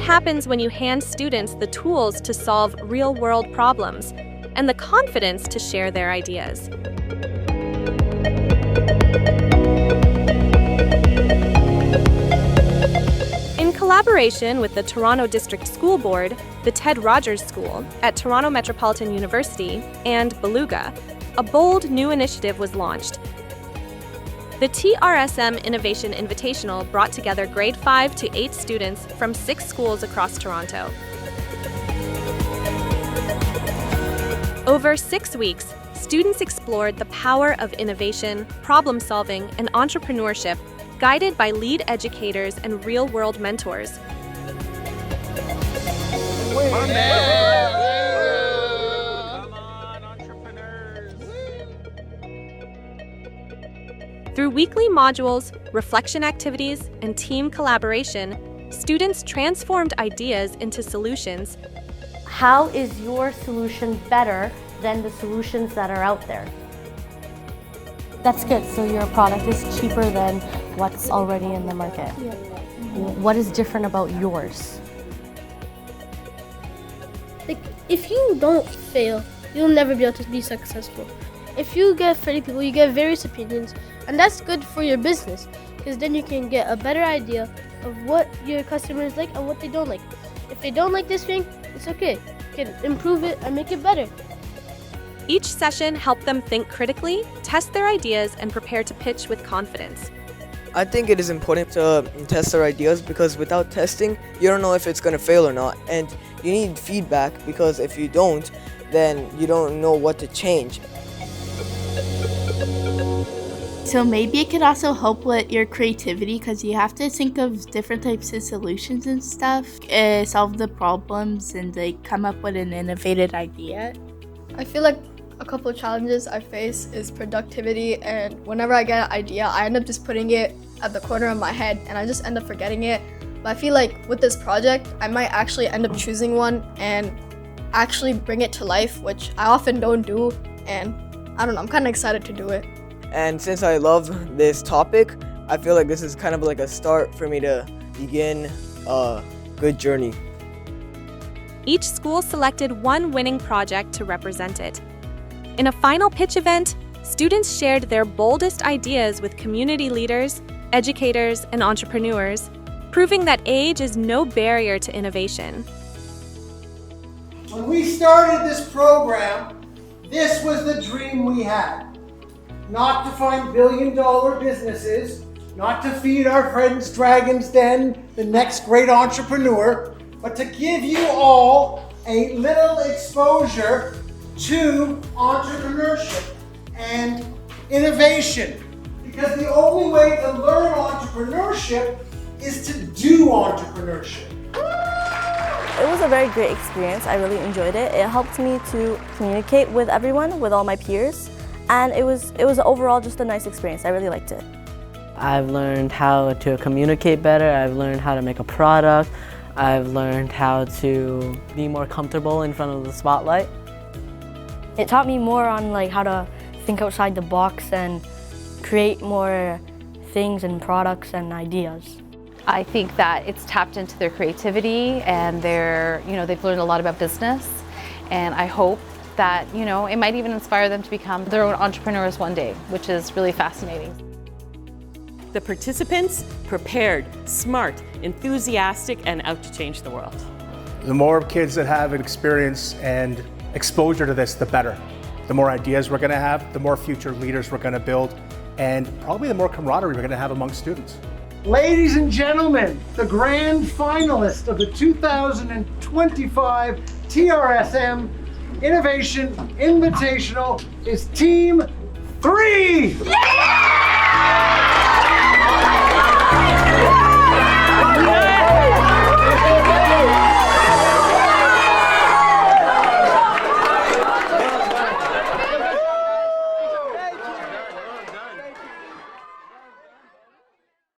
happens when you hand students the tools to solve real-world problems and the confidence to share their ideas. In collaboration with the Toronto District School Board, the Ted Rogers School at Toronto Metropolitan University, and Beluga, a bold new initiative was launched. The TRSM Innovation Invitational brought together grade 5 to 8 students from 6 schools across Toronto. Over 6 weeks, students explored the power of innovation, problem-solving, and entrepreneurship, guided by lead educators and real-world mentors. Through weekly modules, reflection activities, and team collaboration, students transformed ideas into solutions. How is your solution better than the solutions that are out there? That's good. So your product is cheaper than what's already in the market. Yeah. What is different about yours? Like, if you don't fail, you'll never be able to be successful. If you get 30 people, you get various opinions, and that's good for your business, because then you can get a better idea of what your customers like and what they don't like. If they don't like this thing, it's okay. You can improve it and make it better. Each session helped them think critically, test their ideas, and prepare to pitch with confidence. I think it is important to test our ideas because without testing, you don't know if it's going to fail or not. And you need feedback because if you don't, then you don't know what to change. So maybe it could also help with your creativity because you have to think of different types of solutions and stuff, solve the problems and like come up with an innovative idea. I feel like a couple of challenges I face is productivity, and whenever I get an idea, I end up just putting it at the corner of my head and I just end up forgetting it. But I feel like with this project, I might actually end up choosing one and actually bring it to life, which I often don't do, and I don't know, I'm kind of excited to do it. And since I love this topic, I feel like this is kind of like a start for me to begin a good journey. Each school selected one winning project to represent it. In a final pitch event, students shared their boldest ideas with community leaders, educators, and entrepreneurs, proving that age is no barrier to innovation. When we started this program, this was the dream we had. Not to find billion-dollar businesses, not to feed our friends Dragon's Den, the next great entrepreneur, but to give you all a little exposure to entrepreneurship and innovation. Because the only way to learn entrepreneurship is to do entrepreneurship. It was a very great experience. I really enjoyed it. It helped me to communicate with everyone, with all my peers, and it was overall just a nice experience. I really liked it. I've learned how to communicate better. I've learned how to make a product. I've learned how to be more comfortable in front of the spotlight. It taught me more on like how to think outside the box and create more things and products and ideas. I think that it's tapped into their creativity and they've learned a lot about business, and I hope that, it might even inspire them to become their own entrepreneurs one day, which is really fascinating. The participants, prepared, smart, enthusiastic, and out to change the world. The more kids that have experience and exposure to this, the better. The more ideas we're going to have, the more future leaders we're going to build, and probably the more camaraderie we're going to have among students. Ladies and gentlemen, the grand finalist of the 2025 TRSM Innovation Invitational is Team 3! Yeah!